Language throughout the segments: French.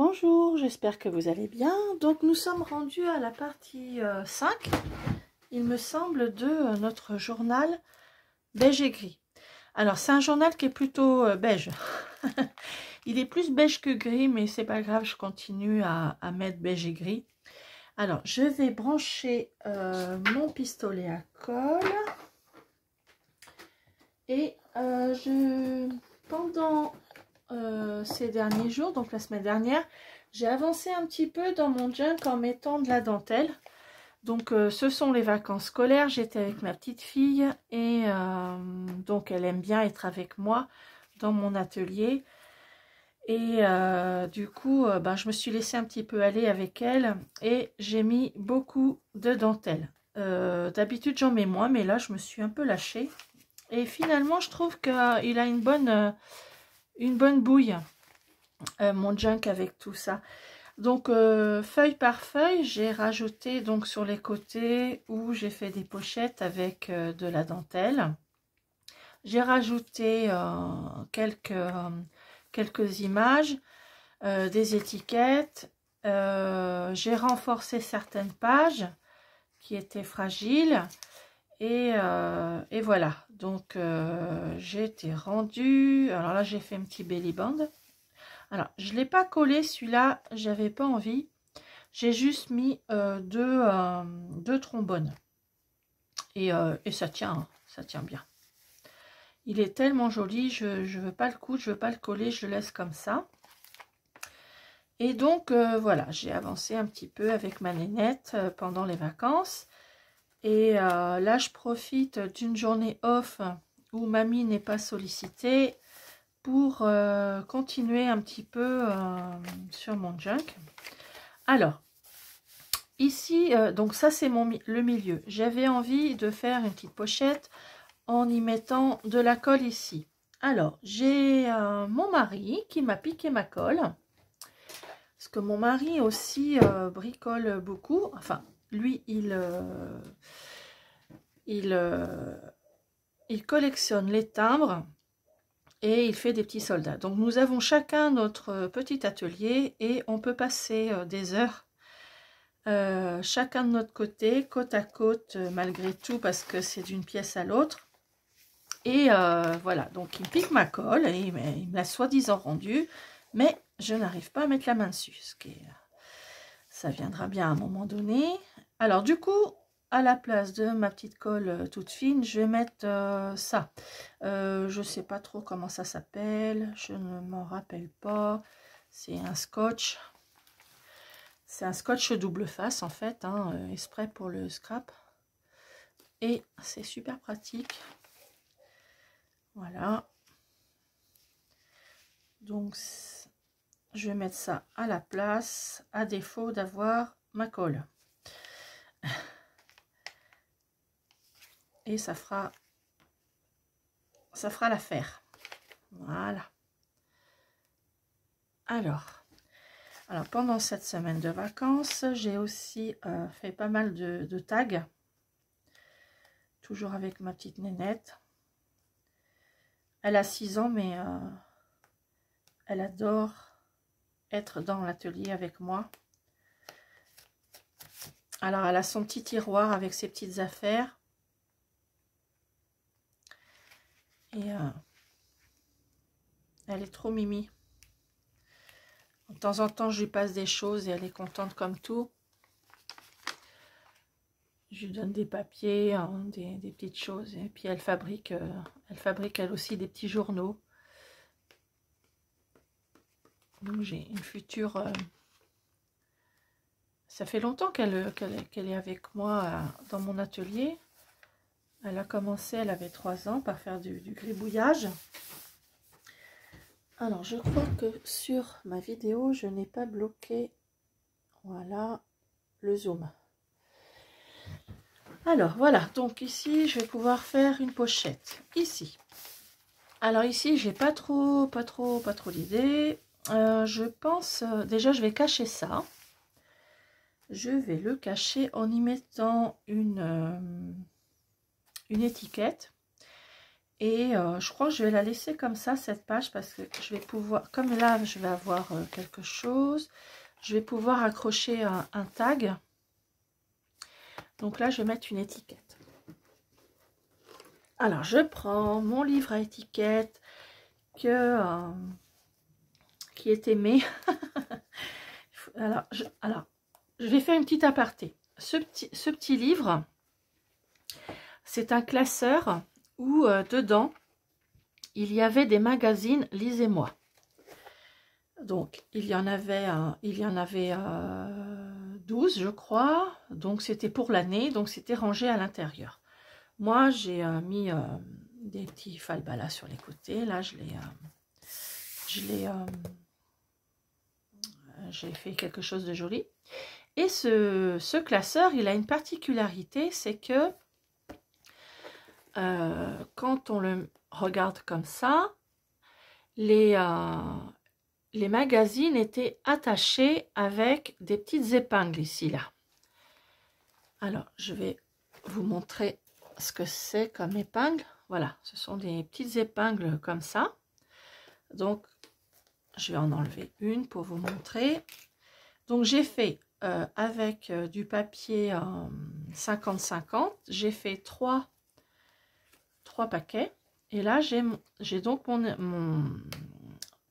Bonjour, j'espère que vous allez bien. Donc nous sommes rendus à la partie 5, il me semble, de notre journal beige et gris. Alors c'est un journal qui est plutôt beige. Il est plus beige que gris, mais c'est pas grave, je continue à mettre beige et gris. Alors je vais brancher mon pistolet à colle. Et pendant ces derniers jours, donc la semaine dernière, j'ai avancé un petit peu dans mon junk en mettant de la dentelle. Donc ce sont les vacances scolaires, j'étais avec ma petite fille et donc elle aime bien être avec moi dans mon atelier. Et du coup, je me suis laissée un petit peu aller avec elle et j'ai mis beaucoup de dentelle. D'habitude j'en mets moins, mais là je me suis un peu lâchée. Et finalement je trouve qu'il a une bonne bouille, mon junk avec tout ça. Donc feuille par feuille, j'ai rajouté donc sur les côtés où j'ai fait des pochettes avec de la dentelle. J'ai rajouté quelques images, des étiquettes. J'ai renforcé certaines pages qui étaient fragiles. Et voilà, donc j'ai été rendue. Alors là j'ai fait un petit belly band. Alors je ne l'ai pas collé celui-là, j'avais pas envie. J'ai juste mis deux trombones. Et ça tient bien. Il est tellement joli, je ne veux pas le coudre, je ne veux pas le coller, je le laisse comme ça. Et donc voilà, j'ai avancé un petit peu avec ma nénette pendant les vacances. Et là, je profite d'une journée off où mamie n'est pas sollicitée pour continuer un petit peu sur mon junk. Alors, ici, donc ça c'est le milieu. J'avais envie de faire une petite pochette en y mettant de la colle ici. Alors, j'ai mon mari qui m'a piqué ma colle. Parce que mon mari aussi bricole beaucoup. Enfin, lui, il collectionne les timbres et il fait des petits soldats. Donc nous avons chacun notre petit atelier et on peut passer des heures chacun de notre côté, côte à côte, malgré tout, parce que c'est d'une pièce à l'autre. Et voilà, donc il me pique ma colle et il me l'a soi-disant rendue, mais je n'arrive pas à mettre la main dessus. Ça viendra bien à un moment donné. Alors du coup, à la place de ma petite colle toute fine, je vais mettre ça. Je ne sais pas trop comment ça s'appelle, je ne m'en rappelle pas. C'est un scotch. C'est un scotch double face en fait, hein, exprès pour le scrap. Et c'est super pratique. Voilà. Donc, je vais mettre ça à la place, à défaut d'avoir ma colle. Et ça fera l'affaire. Voilà. Alors pendant cette semaine de vacances, j'ai aussi fait pas mal de tags. Toujours avec ma petite nénette. Elle a 6 ans, mais elle adore être dans l'atelier avec moi. Alors, elle a son petit tiroir avec ses petites affaires. Et elle est trop mimi. De temps en temps, je lui passe des choses et elle est contente comme tout. Je lui donne des papiers, hein, des petites choses. Et puis, elle fabrique elle aussi des petits journaux. Donc, j'ai une future... ça fait longtemps qu'elle est avec moi dans mon atelier. Elle a commencé, elle avait 3 ans, par faire du gribouillage. Alors, je crois que sur ma vidéo, je n'ai pas bloqué, voilà, le zoom. Alors, voilà, donc ici, je vais pouvoir faire une pochette. Ici. Alors ici, j'ai pas trop d'idées. Je pense, déjà, je vais cacher ça. Je vais le cacher en y mettant une étiquette. Et je crois que je vais la laisser comme ça, cette page, parce que je vais pouvoir, comme là je vais avoir quelque chose, je vais pouvoir accrocher un tag. Donc là je vais mettre une étiquette. Alors je prends mon livre à étiquette qui est aimé. alors je vais faire une petite aparté. Ce petit livre, c'est un classeur où dedans il y avait des magazines Lisez-moi. Donc il y en avait 12 je crois, donc c'était pour l'année, donc c'était rangé à l'intérieur. Moi j'ai mis des petits falbalas sur les côtés, là j'ai fait quelque chose de joli. Et ce classeur, il a une particularité, c'est que quand on le regarde comme ça, les magazines étaient attachés avec des petites épingles ici, là. Alors, je vais vous montrer ce que c'est comme épingle. Voilà, ce sont des petites épingles comme ça. Donc, je vais en enlever une pour vous montrer. Donc, j'ai fait avec du papier 50-50, j'ai fait 3 paquets. Et là, j'ai donc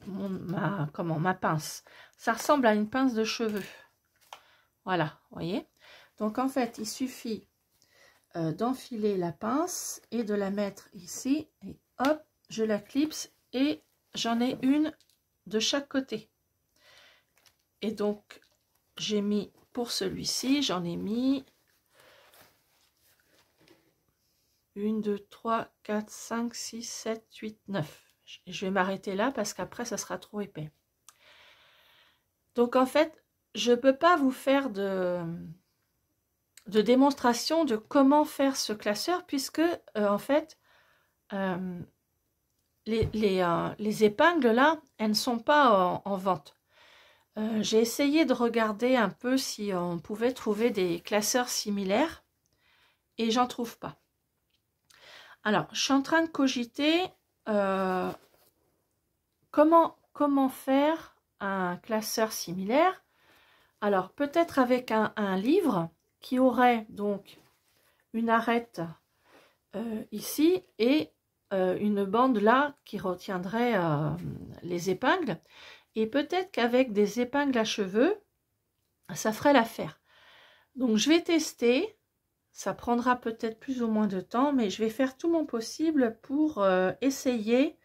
ma pince. Ça ressemble à une pince de cheveux. Voilà, vous voyez. Donc, en fait, il suffit d'enfiler la pince et de la mettre ici. Et hop, je la clipse et j'en ai une de chaque côté. Et donc, j'ai mis, pour celui-ci, j'en ai mis 1, 2, 3, 4, 5, 6, 7, 8, 9. Je vais m'arrêter là parce qu'après, ça sera trop épais. Donc, en fait, je ne peux pas vous faire de démonstration de comment faire ce classeur puisque, en fait, les épingles, là, elles ne sont pas en vente. J'ai essayé de regarder un peu si on pouvait trouver des classeurs similaires et j'en trouve pas. Alors, je suis en train de cogiter comment faire un classeur similaire. Alors, peut-être avec un livre qui aurait donc une arête ici et une bande là qui retiendrait les épingles. Et peut-être qu'avec des épingles à cheveux, ça ferait l'affaire. Donc, je vais tester. Ça prendra peut-être plus ou moins de temps, mais je vais faire tout mon possible pour essayer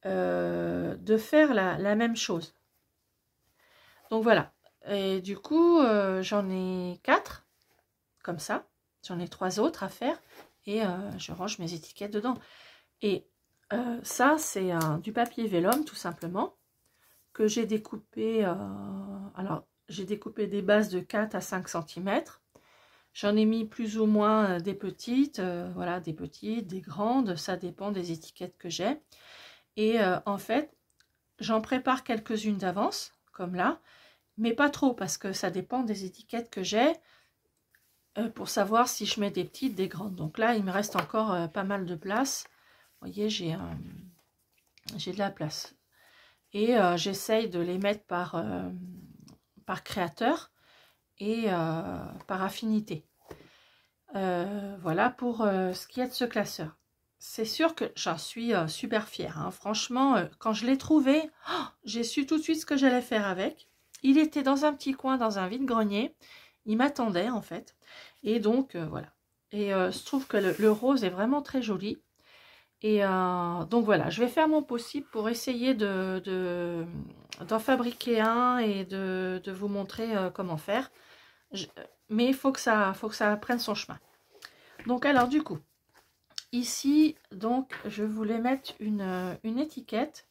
de faire la même chose. Donc, voilà. Et du coup, j'en ai 4, comme ça. J'en ai 3 autres à faire. Et je range mes étiquettes dedans. Et ça, c'est du papier vélum, tout simplement, que j'ai découpé. Alors, j'ai découpé des bases de 4 à 5 cm. J'en ai mis plus ou moins des petites, voilà, des petites, des grandes, ça dépend des étiquettes que j'ai. Et en fait, j'en prépare quelques-unes d'avance, comme là, mais pas trop, parce que ça dépend des étiquettes que j'ai, pour savoir si je mets des petites, des grandes. Donc là, il me reste encore pas mal de place. Vous voyez, j'ai de la place. Et j'essaye de les mettre par créateur et par affinité. Voilà pour ce qui est de ce classeur. C'est sûr que j'en suis super fière. Hein. Franchement, quand je l'ai trouvé, j'ai su tout de suite ce que j'allais faire avec. Il était dans un petit coin, dans un vide-grenier. Il m'attendait en fait. Et donc, voilà. Et je trouve que le rose est vraiment très joli. Et donc voilà, je vais faire mon possible pour essayer d'en fabriquer un et de vous montrer comment faire. Mais il faut que ça prenne son chemin. Donc alors du coup, ici, donc je voulais mettre une étiquette.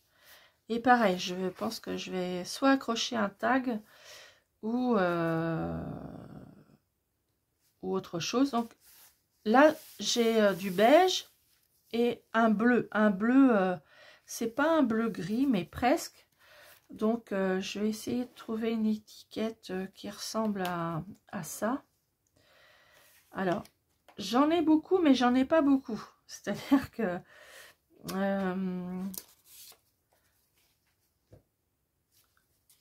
Et pareil, je pense que je vais soit accrocher un tag ou autre chose. Donc là, j'ai du beige et un bleu. Un bleu, c'est pas un bleu gris, mais presque. Donc je vais essayer de trouver une étiquette qui ressemble à ça. Alors, j'en ai beaucoup, mais j'en ai pas beaucoup. C'est-à-dire que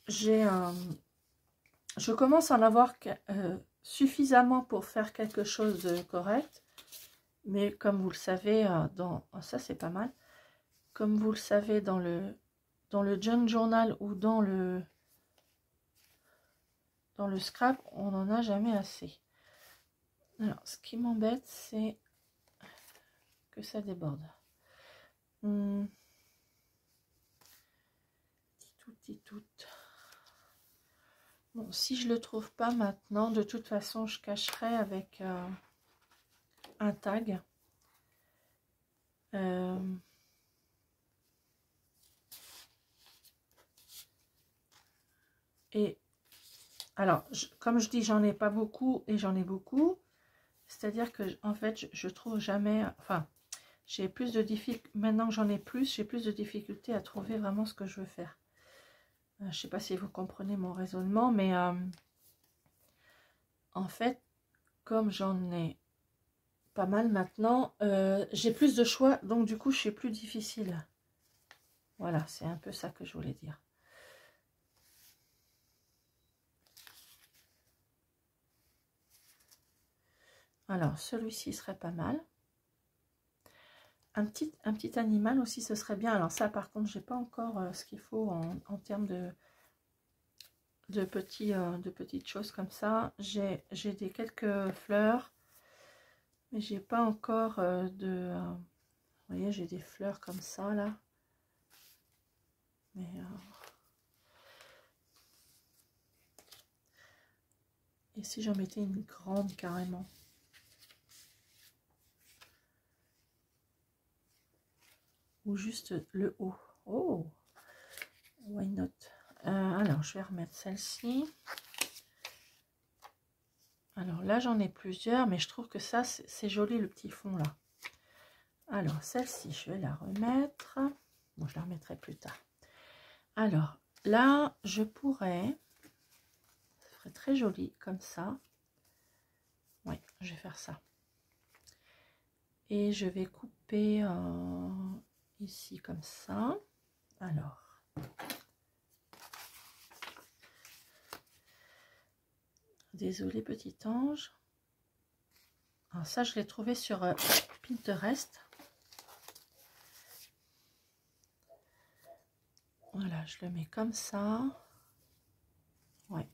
je commence à en avoir suffisamment pour faire quelque chose de correct. Mais comme vous le savez, ça c'est pas mal. Comme vous le savez, dans le junk journal ou dans le scrap, on n'en a jamais assez. Alors, ce qui m'embête, c'est que ça déborde. Tout. Bon, si je le trouve pas maintenant, de toute façon, je cacherai avec un tag. Et alors, comme je dis, j'en ai pas beaucoup et j'en ai beaucoup. C'est-à-dire que en fait, je trouve jamais. Enfin, j'ai plus de difficultés. Maintenant que j'en ai plus, j'ai plus de difficultés à trouver vraiment ce que je veux faire. Je sais pas si vous comprenez mon raisonnement, mais en fait, comme j'en ai pas mal maintenant, j'ai plus de choix, donc du coup, je suis plus difficile. Voilà, c'est un peu ça que je voulais dire. Alors, celui-ci serait pas mal. Un petit animal aussi, ce serait bien. Alors ça, par contre, j'ai pas encore ce qu'il faut en termes de petites choses comme ça. J'ai quelques fleurs, mais j'ai pas encore vous voyez, j'ai des fleurs comme ça là. Mais et si j'en mettais une grande carrément? Ou juste le haut. Oh, why not? Alors, je vais remettre celle-ci. Alors là, j'en ai plusieurs, mais je trouve que ça, c'est joli le petit fond là. Alors, celle-ci, je vais la remettre. Bon, je la remettrai plus tard. Alors, là, je pourrais... Ça ferait très joli comme ça. Oui, je vais faire ça. Et je vais couper ici comme ça. Alors... Désolée, petit ange. Alors ça, je l'ai trouvé sur Pinterest. Voilà, je le mets comme ça. Ouais.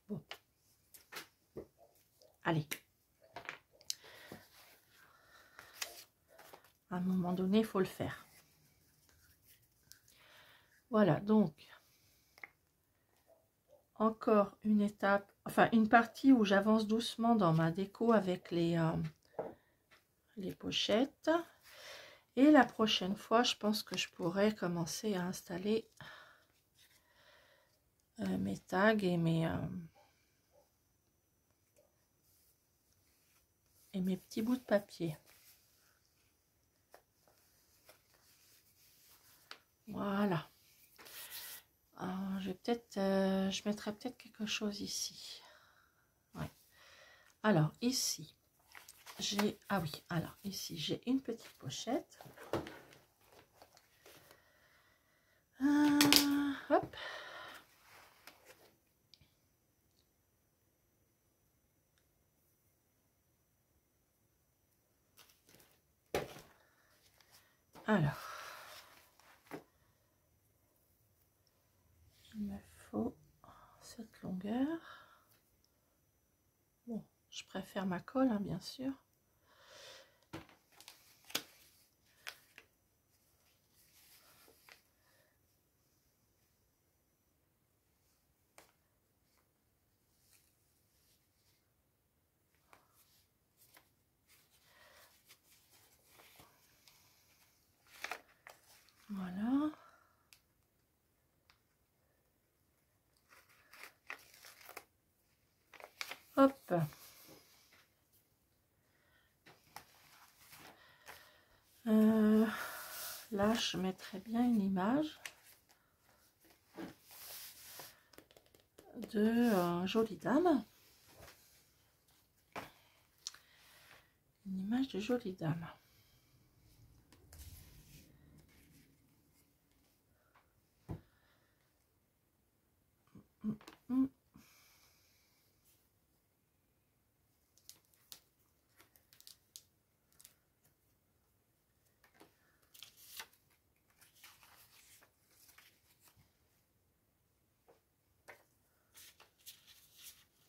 Bon. Allez. À un moment donné, il faut le faire. Voilà, donc, encore une étape, enfin une partie où j'avance doucement dans ma déco avec les pochettes. Et la prochaine fois, je pense que je pourrais commencer à installer mes tags et mes petits bouts de papier. Voilà. Je vais peut-être, je mettrai peut-être quelque chose ici. Ouais. Alors ici, j'ai, ah oui, alors ici j'ai une petite pochette. Hop. Alors, il me faut cette longueur. Bon, je préfère ma colle, hein, bien sûr. Voilà. Hop. Là, je mettrais bien une image. de Jolie Dame. Une image de Jolie Dame.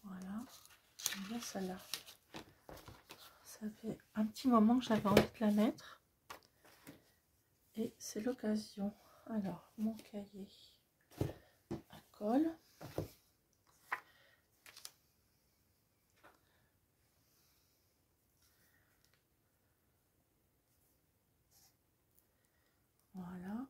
Voilà, j'aime bien celle-là. Ça fait un petit moment que j'avais envie de la mettre. Et c'est l'occasion. Alors, mon cahier à colle. Voilà.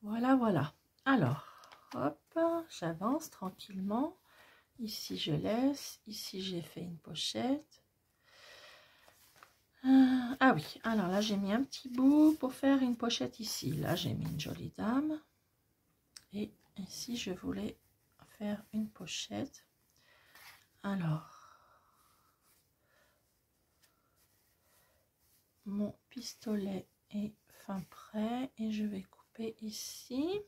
Voilà, voilà. Alors, hop, j'avance tranquillement. Ici, je laisse. Ici, j'ai fait une pochette. Ah oui, alors là, j'ai mis un petit bout pour faire une pochette ici. Là, j'ai mis une Jolie Dame. Et ici, je voulais faire une pochette. Alors, mon pistolet est fin prêt et je vais couper ici.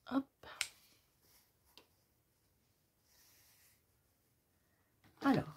Hop. Alors.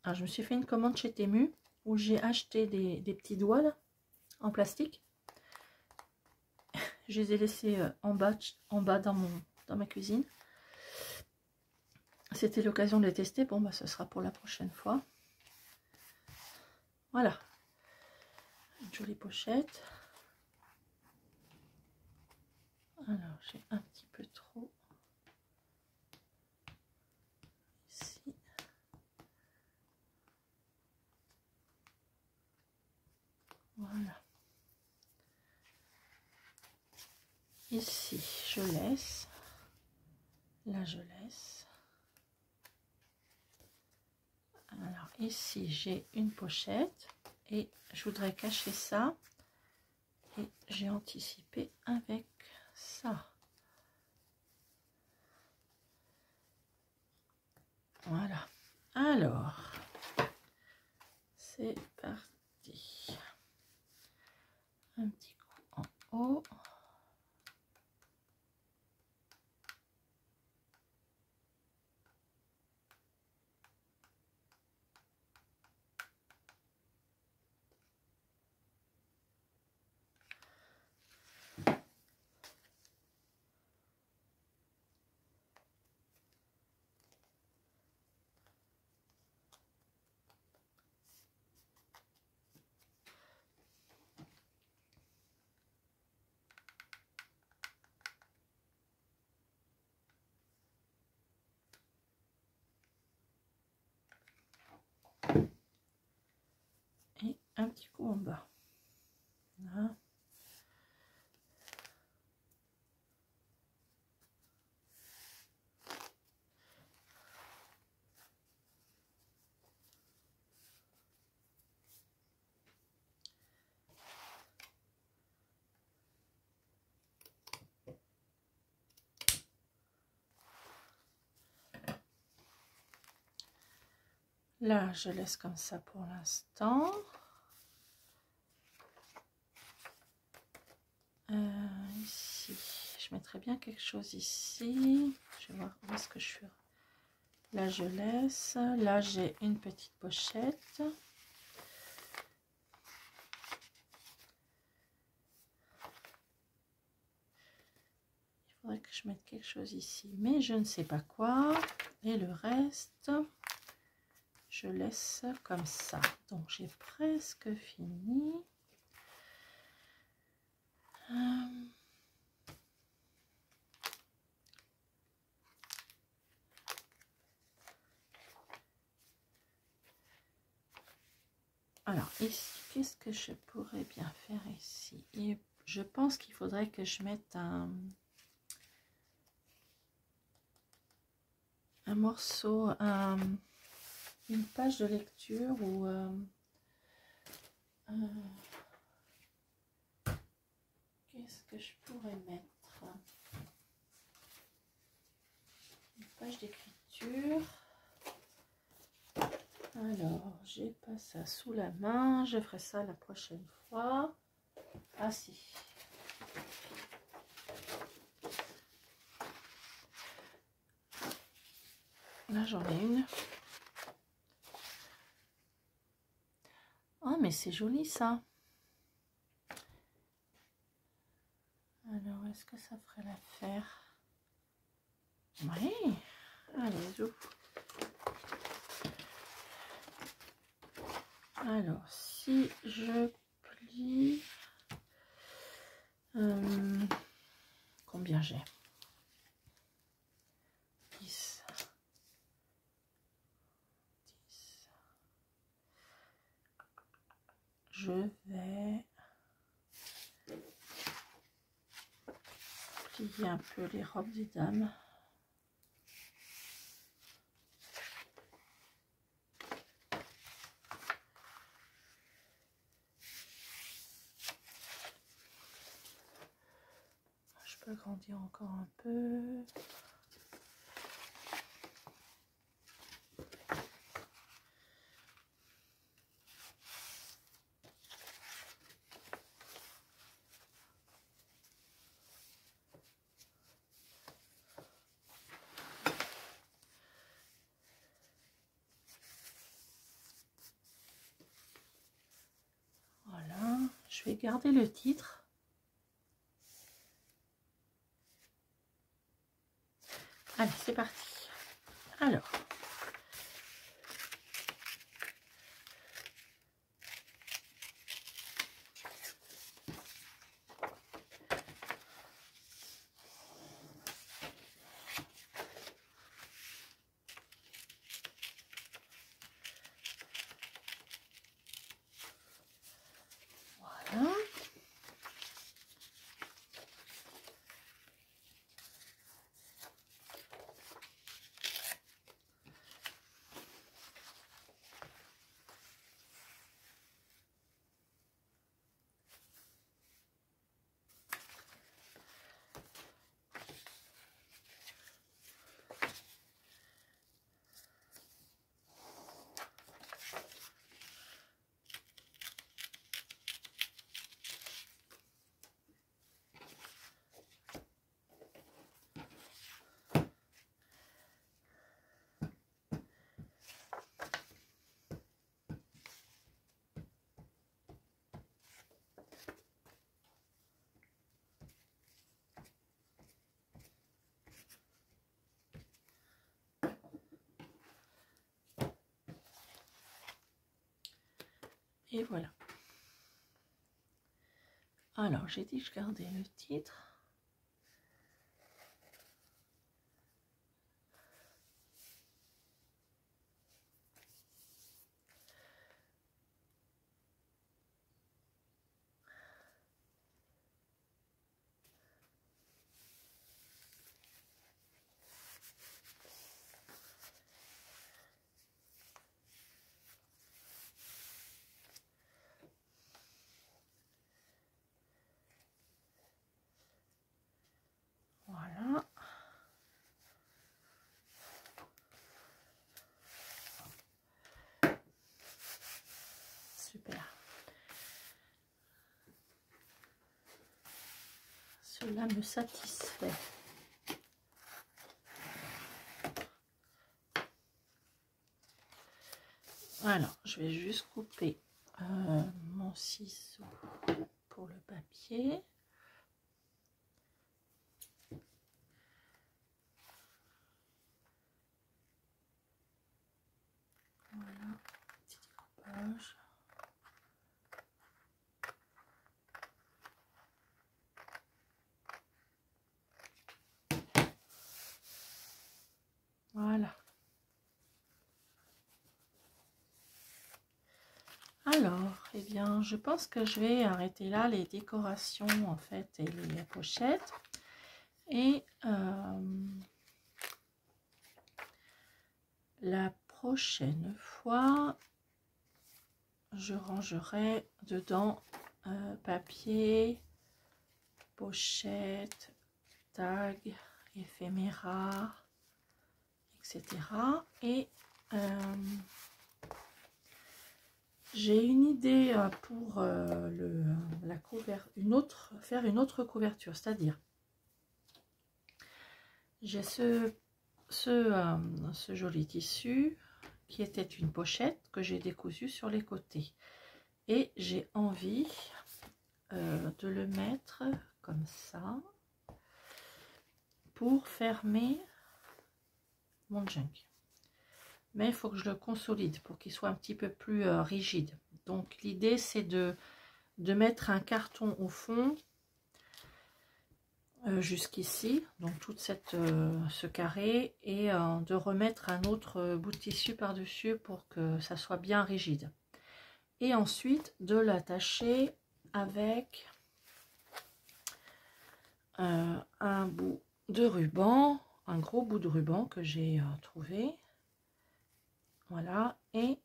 Alors, je me suis fait une commande chez Temu où j'ai acheté des petits doigts là, en plastique. Je les ai laissés en bas dans ma cuisine. C'était l'occasion de les tester. Bon, bah, ce sera pour la prochaine fois. Voilà. Une jolie pochette. Alors, j'ai un petit peu trop ici. Voilà. Ici, je laisse. Là, je laisse. Alors, ici, j'ai une pochette. Et je voudrais cacher ça. Et j'ai anticipé avec ça. Voilà. Alors, c'est parti. Un petit coup en haut. Et un petit coup en bas. Là. Là, je laisse comme ça pour l'instant. Ici, je mettrais bien quelque chose ici. Je vais voir où est-ce que je suis. Là, je laisse. Là, j'ai une petite pochette. Il faudrait que je mette quelque chose ici, mais je ne sais pas quoi. Et le reste, je laisse comme ça. Donc, j'ai presque fini. Alors ici, qu'est-ce que je pourrais bien faire ici? Et je pense qu'il faudrait que je mette un morceau, une page de lecture ou qu'est-ce que je pourrais mettre? Une page d'écriture. Alors, j'ai pas ça sous la main, je ferai ça la prochaine fois. Ah si. Là, j'en ai une. Oh, mais c'est joli ça. Alors, est-ce que ça ferait l'affaire? Oui. Allez, j'ouvre. Alors, si je plie, combien j'ai? 10. 10. Je vais plier un peu les robes des dames. Je peux agrandir encore un peu. Voilà, je vais garder le titre. Allez, c'est parti. Alors, voilà. Et voilà. Alors, j'ai dit que je gardais le titre. cela me satisfait. Alors, je vais juste couper mon ciseau pour le papier. Voilà, petit découpage. Voilà. Alors, eh bien, je pense que je vais arrêter là les décorations en fait et les pochettes. Et la prochaine fois, je rangerai dedans papier, pochette, tag, éphéméra, etc. Et j'ai une idée pour faire une autre couverture, c'est-à-dire j'ai ce joli tissu qui était une pochette que j'ai décousu sur les côtés et j'ai envie de le mettre comme ça pour fermer mon junk. Mais il faut que je le consolide pour qu'il soit un petit peu plus rigide. Donc l'idée c'est de mettre un carton au fond jusqu'ici, donc toute ce carré, et de remettre un autre bout de tissu par dessus pour que ça soit bien rigide, et ensuite de l'attacher avec un bout de ruban, un gros bout de ruban que j'ai trouvé, voilà, et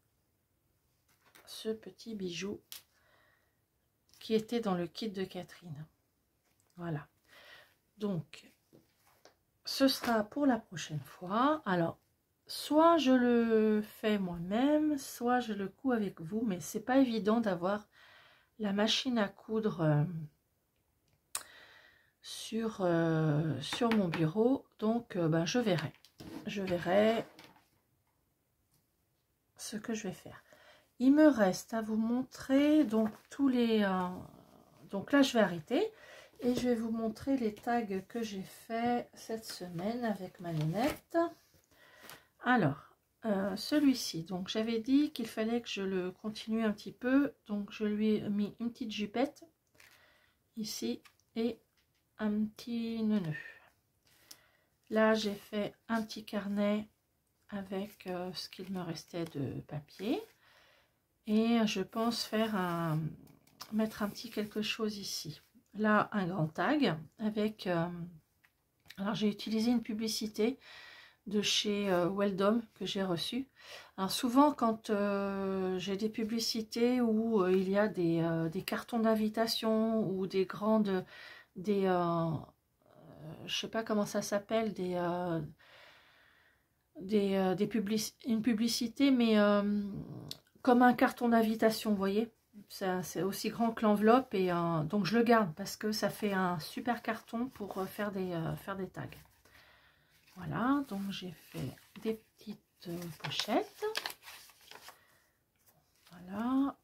ce petit bijou qui était dans le kit de Catherine. Voilà, donc ce sera pour la prochaine fois. Alors soit je le fais moi-même, soit je le couds avec vous, mais c'est pas évident d'avoir la machine à coudre sur mon bureau, donc ben, je verrai ce que je vais faire. Il me reste à vous montrer donc tous les donc là je vais arrêter et je vais vous montrer les tags que j'ai fait cette semaine avec ma nénette. Alors celui-ci, donc j'avais dit qu'il fallait que je le continue un petit peu, donc je lui ai mis une petite jupette ici et un petit nœud. Là j'ai fait un petit carnet avec ce qu'il me restait de papier, et je pense faire mettre un petit quelque chose ici. Là un grand tag avec alors j'ai utilisé une publicité de chez Weldom que j'ai reçu. Alors souvent quand j'ai des publicités où il y a des cartons d'invitation ou des grandes je sais pas comment ça s'appelle, une publicité, mais comme un carton d'invitation, vous voyez, c'est aussi grand que l'enveloppe, et donc je le garde parce que ça fait un super carton pour faire des tags. Voilà, donc j'ai fait des petites pochettes. Voilà,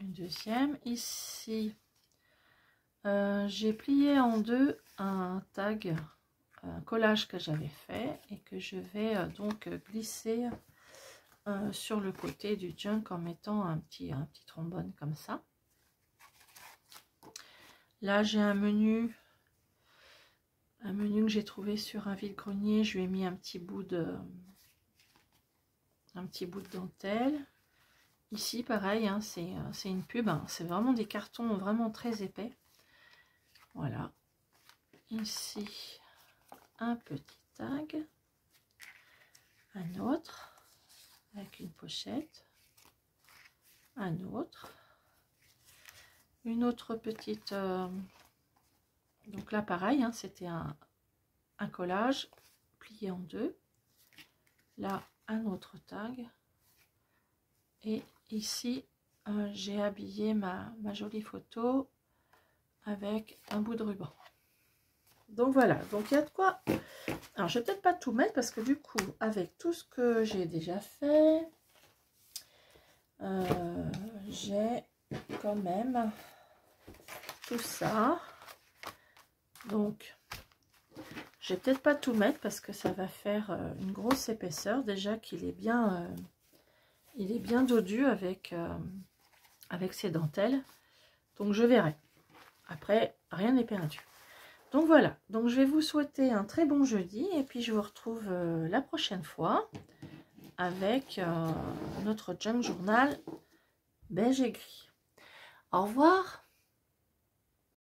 une deuxième ici. J'ai plié en deux un tag, un collage que j'avais fait et que je vais donc glisser sur le côté du junk en mettant un petit trombone comme ça. Là j'ai un menu que j'ai trouvé sur un vide-grenier. Je lui ai mis un petit bout de dentelle. Ici pareil, hein, c'est une pub, hein, c'est vraiment des cartons vraiment très épais. Voilà, ici un petit tag, un autre avec une pochette, un autre, une autre petite donc là pareil, hein, c'était un collage plié en deux. Là un autre tag, et ici j'ai habillé ma jolie photo avec un bout de ruban. Donc voilà, donc il y a de quoi. Alors je vais peut-être pas tout mettre parce que du coup, avec tout ce que j'ai déjà fait, j'ai quand même tout ça. Donc je vais peut-être pas tout mettre parce que ça va faire une grosse épaisseur. Déjà qu'il est bien, dodu avec, avec ses dentelles. Donc je verrai. Après, rien n'est perdu. Donc voilà, donc je vais vous souhaiter un très bon jeudi et puis je vous retrouve la prochaine fois avec notre junk journal beige et gris. Au revoir.